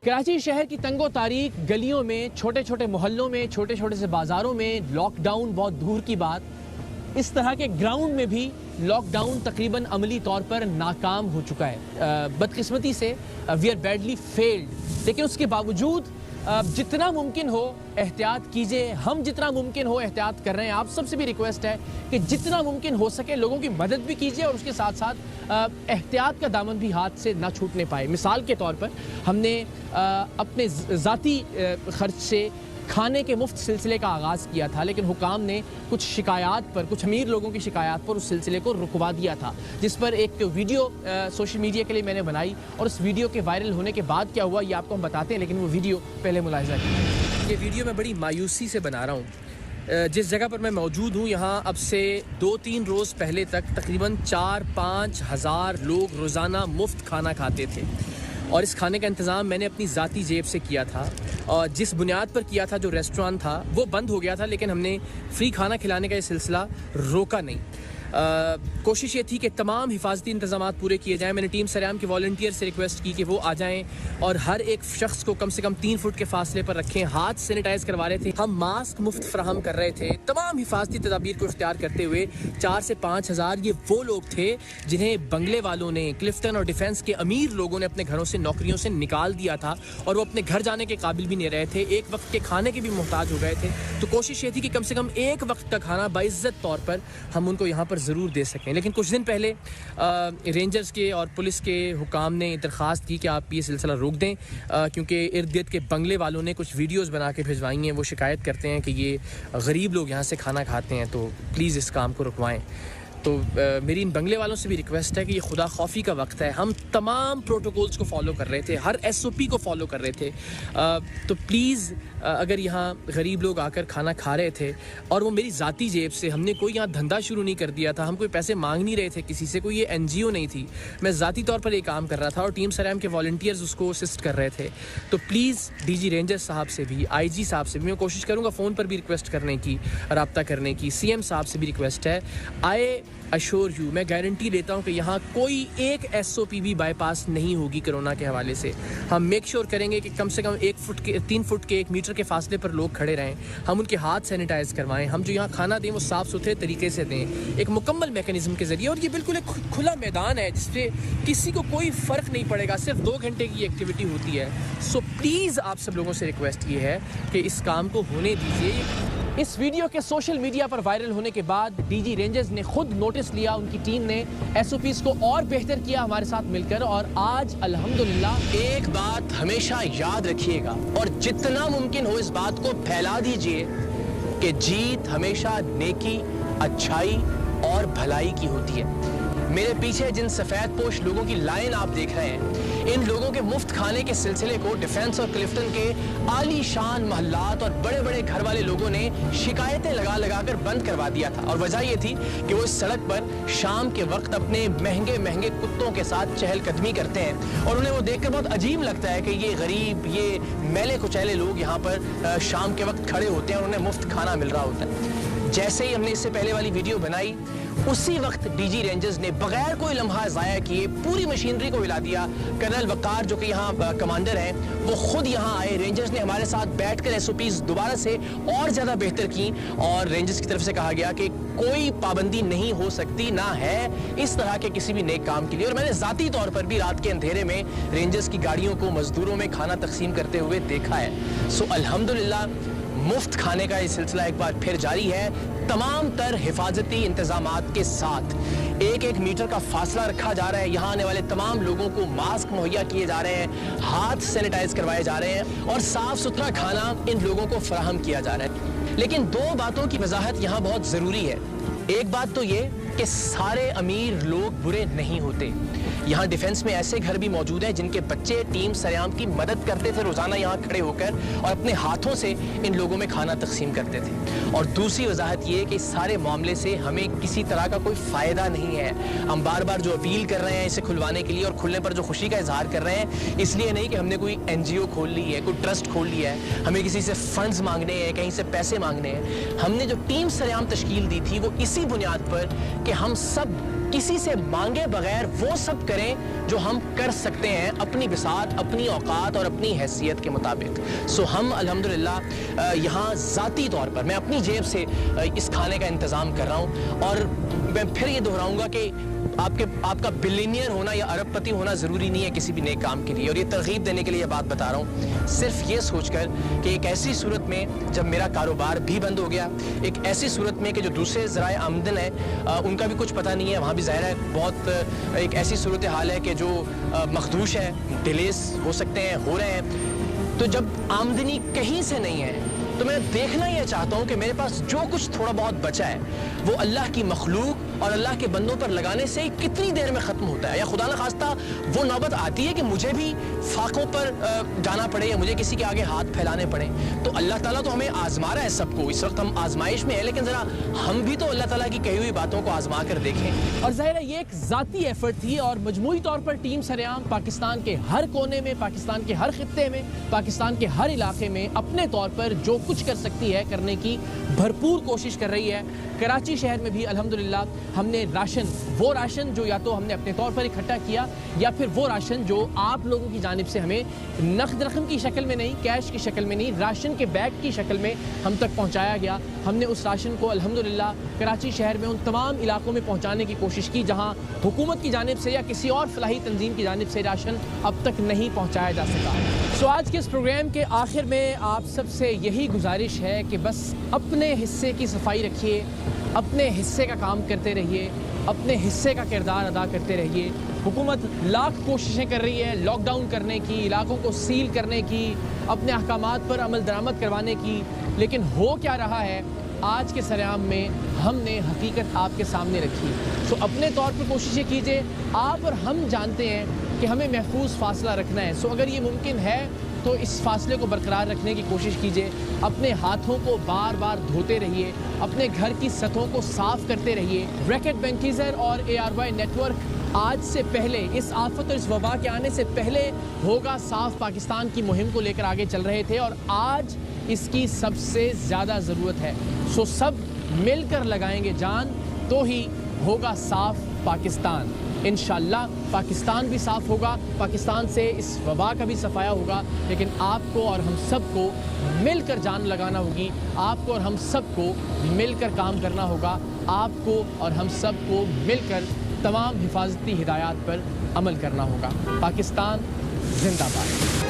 कराची शहर की तंगो तारीख गलियों में, छोटे छोटे मोहल्लों में, छोटे छोटे से बाज़ारों में लॉकडाउन बहुत दूर की बात, इस तरह के ग्राउंड में भी लॉकडाउन तकरीबन अमली तौर पर नाकाम हो चुका है। बदकिस्मती से वी आर बैडली फेल्ड, लेकिन उसके बावजूद जितना मुमकिन हो एहतियात कीजिए। हम जितना मुमकिन हो एहतियात कर रहे हैं। आप सबसे भी रिक्वेस्ट है कि जितना मुमकिन हो सके लोगों की मदद भी कीजिए और उसके साथ साथ एहतियात का दामन भी हाथ से ना छूटने पाए। मिसाल के तौर पर हमने अपने ज़ाती खर्च से खाने के मुफ्त सिलसिले का आगाज़ किया था, लेकिन हुकाम ने कुछ शिकायत पर, कुछ अमीर लोगों की शिकायत पर उस सिलसिले को रुकवा दिया था, जिस पर एक वीडियो सोशल मीडिया के लिए मैंने बनाई। और उस वीडियो के वायरल होने के बाद क्या हुआ ये आपको हम बताते हैं, लेकिन वो वीडियो पहले मुलाहिजा कीजिए। ये वीडियो मैं बड़ी मायूसी से बना रहा हूँ। जिस जगह पर मैं मौजूद हूँ यहाँ अब से 2-3 रोज़ पहले तक तकरीबन 4-5 हज़ार लोग रोज़ाना मुफ्त खाना खाते थे, और इस खाने का इंतज़ाम मैंने अपनी ज़ाती जेब से किया था। और जिस बुनियाद पर किया था, जो रेस्टोरेंट था वो बंद हो गया था, लेकिन हमने फ्री खाना खिलाने का ये सिलसिला रोका नहीं। कोशिश ये थी कि तमाम हिफाजती इंतजाम पूरे किए जाएँ। मैंने टीम सरेआम के वॉलंटियर से रिक्वेस्ट की कि वो आ जाएं और हर एक शख्स को कम से कम 3 फुट के फासले पर रखें। हाथ सैनिटाइज करवा रहे थे, हम मास्क मुफ्त फराहम कर रहे थे। तमाम हिफाजती तदाबीर को इख्तियार करते हुए 4 से 5 हज़ार ये वो लोग थे जिन्हें बंगले वालों ने, क्लिफ्टन और डिफेंस के अमीर लोगों ने अपने घरों से, नौकरियों से निकाल दिया था, और वो अपने घर जाने के काबिल भी नहीं रहे थे। एक वक्त के खाने के भी मोहताज हो गए थे। तो कोशिश ये थी कि कम से कम एक वक्त का खाना बाइज्जत तौर पर हम उनको यहाँ पर ज़रूर दे सकें। लेकिन कुछ दिन पहले रेंजर्स के और पुलिस के हुकाम ने दरख्वास्त की कि आप ये सिलसिला रोक दें, क्योंकि इर्द गिर्द के बंगले वालों ने कुछ वीडियोस बना के भिजवाई हैं। वो शिकायत करते हैं कि ये गरीब लोग यहाँ से खाना खाते हैं, तो प्लीज़ इस काम को रुकवाएं। तो मेरी इन बंगले वालों से भी रिक्वेस्ट है कि ये खुदा खौफी का वक्त है। हम तमाम प्रोटोकॉल्स को फॉलो कर रहे थे, हर SOP को फॉलो कर रहे थे। तो प्लीज़ अगर यहाँ गरीब लोग आकर खाना खा रहे थे और वो मेरी ज़ाती जेब से, हमने कोई यहाँ धंधा शुरू नहीं कर दिया था, हम कोई पैसे मांग नहीं रहे थे किसी से, कोई ये NGO नहीं थी, मैं ज़ाती तौर पर ये काम कर रहा था और टीम सरेआम के वॉलंटियर्स उसको असिस्ट कर रहे थे। तो प्लीज़ DG रेंजर्स साहब से भी, IG साहब से भी मैं कोशिश करूँगा फ़ोन पर भी रिक्वेस्ट करने की, रब्ता करने की। CM साहब से भी रिक्वेस्ट है। आए अश्योर यू, मैं गारंटी देता हूँ कि यहाँ कोई एक SOP भी बाईपास नहीं होगी कोरोना के हवाले से। हम मेक श्योर करेंगे कि कम से कम 3 फुट के 1 मीटर के फासले पर लोग खड़े रहें। हम उनके हाथ सैनिटाइज करवाएं। हम जो यहाँ खाना दें वो साफ़ सुथरे तरीके से दें, एक मुकम्मल मैकेनिज्म के ज़रिए। और ये बिल्कुल एक खुला मैदान है जिससे किसी को कोई फ़र्क नहीं पड़ेगा, सिर्फ 2 घंटे की एक्टिविटी होती है। सो प्लीज़ आप सब लोगों से रिक्वेस्ट ये है कि इस काम को होने दीजिए। इस वीडियो के सोशल मीडिया पर वायरल होने के बाद DG रेंजर्स ने खुद नोटिस लिया, उनकी टीम ने SOPs को और बेहतर किया हमारे साथ मिलकर, और आज अल्हम्दुलिल्लाह। एक बात हमेशा याद रखिएगा और जितना मुमकिन हो इस बात को फैला दीजिए कि जीत हमेशा नेकी, अच्छाई और भलाई की होती है। मेरे पीछे जिन सफ़ेद पोश लोगों की लाइन आप देख रहे हैं, इन लोगों के मुफ्त खाने के सिलसिले को डिफेंस और क्लिफ्टन के आलीशान महल्लात और बड़े बड़े घर वाले लोगों ने शिकायतें लगा लगा कर बंद करवा दिया था। और वजह यह थी कि वो इस सड़क पर शाम के वक्त अपने महंगे महंगे कुत्तों के साथ चहलकदमी करते हैं, और उन्हें वो देखकर बहुत अजीब लगता है कि ये गरीब, ये मैले कुचैले लोग यहाँ पर शाम के वक्त खड़े होते हैं और उन्हें मुफ्त खाना मिल रहा होता है। जैसे ही हमने इससे पहले वाली वीडियो बनाई, उसी वक्त DG रेंजर्स ने बगैर कोई लम्हा ज़ाया किए पूरी मशीनरी को हिला दिया। कर्नल वकार जो कि यहाँ कमांडर हैं, वो खुद यहाँ आए। रेंजर्स ने हमारे साथ बैठकर SOPs दोबारा से और ज़्यादा बेहतर की, और रेंजर्स की तरफ से कहा गया कि कोई पाबंदी नहीं हो सकती, ना है इस तरह के किसी भी नेक काम के लिए। और मैंने ज़ाती तौर पर भी रात के अंधेरे में रेंजर्स की गाड़ियों को मजदूरों में खाना तकसीम करते हुए देखा है। सो अल्हम्दुलिल्लाह मुफ्त खाने का ये सिलसिला एक बार फिर जारी है, तमाम तर हिफाजती इंतजामात के साथ। 1-1 मीटर का फासला रखा जा रहा है। यहाँ आने वाले तमाम लोगों को मास्क मुहैया किए जा रहे हैं, हाथ सैनिटाइज करवाए जा रहे हैं, और साफ सुथरा खाना इन लोगों को फराहम किया जा रहा है। लेकिन 2 बातों की वजाहत यहाँ बहुत ज़रूरी है। एक बात तो ये कि सारे अमीर लोग बुरे नहीं होते। यहाँ डिफेंस में ऐसे घर भी मौजूद हैं जिनके बच्चे टीम सरेआम की मदद करते थे रोजाना यहाँ खड़े होकर, और अपने हाथों से इन लोगों में खाना तकसीम करते थे। और दूसरी वजाहत ये कि इस सारे मामले से हमें किसी तरह का कोई फ़ायदा नहीं है। हम बार बार जो अपील कर रहे हैं इसे खुलवाने के लिए, और खुलने पर जो खुशी का इजहार कर रहे हैं, इसलिए नहीं कि हमने कोई NGO खोल ली है, कोई ट्रस्ट खोल लिया है, हमें किसी से फंड्स मांगने हैं, कहीं से पैसे मांगने हैं। हमने जो टीम सरेआम तश्कील दी थी वो इसी बुनियाद पर कि हम सब किसी से मांगे बगैर वो सब करें जो हम कर सकते हैं अपनी बिसात, अपनी औकात और अपनी हैसियत के मुताबिक। सो हम अल्हम्दुलिल्लाह यहाँ ज़ाती तौर पर मैं अपनी जेब से इस खाने का इंतज़ाम कर रहा हूँ। और मैं फिर ये दोहराऊंगा कि आपका बिलियनियर होना या अरबपति होना ज़रूरी नहीं है किसी भी नेक काम के लिए। और ये तरगीब देने के लिए ये बात बता रहा हूँ, सिर्फ ये सोचकर कि एक ऐसी सूरत में जब मेरा कारोबार भी बंद हो गया, एक ऐसी सूरत में कि जो दूसरे ज़राए आमदन है उनका भी कुछ पता नहीं है, वहाँ भी ज़ाहिर है बहुत एक ऐसी सूरत हाल है कि जो मखदूश है, डिलेस हो सकते हैं, हो रहे हैं। तो जब आमदनी कहीं से नहीं है तो मैं देखना यह चाहता हूं कि मेरे पास जो कुछ थोड़ा बहुत बचा है वो अल्लाह की मखलूक और अल्लाह के बंदों पर लगाने से कितनी देर में ख़त्म होता है, या खुदा न खास्ता वो नौबत आती है कि मुझे भी फाकों पर जाना पड़े या मुझे किसी के आगे हाथ फैलाने पड़े। तो अल्लाह ताला तो हमें आजमा रहा है सबको, इस वक्त हम आजमाइश में है, लेकिन ज़रा हम भी तो अल्लाह ताला की कही हुई बातों को आजमा कर देखें। और ज़ाहिर है ये एक ज़ाती एफर्ट थी और मजमूई तौर पर टीम सरेआम पाकिस्तान के हर कोने में, पाकिस्तान के हर खित्ते में, पाकिस्तान के हर इलाके में अपने तौर पर जो कुछ कर सकती है करने की भरपूर कोशिश कर रही है। कराची शहर में भी अल्हम्दुलिल्लाह हमने राशन, वो राशन जो या तो हमने अपने तौर पर इकट्ठा किया या फिर वो राशन जो आप लोगों की जानिब से हमें नकद रकम की शक्ल में नहीं, कैश की शक्ल में नहीं, राशन के बैग की शक्ल में हम तक पहुंचाया गया। हमने उस राशन को अल्हम्दुलिल्लाह कराची शहर में उन तमाम इलाकों में पहुंचाने की कोशिश की जहां हुकूमत की जानिब से या किसी और फलाही तंजीम की जानिब से राशन अब तक नहीं पहुंचाया जा सका। सो आज के इस प्रोग्राम के आखिर में आप सबसे यही गुजारिश है कि बस अपने हिस्से की सफाई रखिए, अपने हिस्से का काम करते रहिए, अपने हिस्से का किरदार अदा करते रहिए। हुकूमत लाख कोशिशें कर रही है लॉकडाउन करने की, इलाकों को सील करने की, अपने अहकामात पर अमल दरामद करवाने की, लेकिन हो क्या रहा है आज के सरेआम में हमने हकीकत आपके सामने रखी। सो अपने तौर पर कोशिशें कीजिए। आप और हम जानते हैं कि हमें महफूज फासला रखना है। सो अगर ये मुमकिन है तो इस फासले को बरकरार रखने की कोशिश कीजिए। अपने हाथों को बार बार धोते रहिए, अपने घर की सतहों को साफ करते रहिए। रैकेट बेंकीज़र और ARY नेटवर्क आज से पहले, इस आफत और इस वबा के आने से पहले होगा साफ पाकिस्तान की मुहिम को लेकर आगे चल रहे थे और आज इसकी सबसे ज़्यादा ज़रूरत है। सो सब मिलकर लगाएंगे जान तो ही होगा साफ पाकिस्तान। इंशाअल्लाह पाकिस्तान भी साफ होगा, पाकिस्तान से इस वबा का भी सफाया होगा, लेकिन आपको और हम सबको मिलकर जान लगाना होगी, आपको और हम सबको मिलकर काम करना होगा, आपको और हम सबको मिलकर तमाम हिफाजती हिदायत पर अमल करना होगा। पाकिस्तान जिंदाबाद।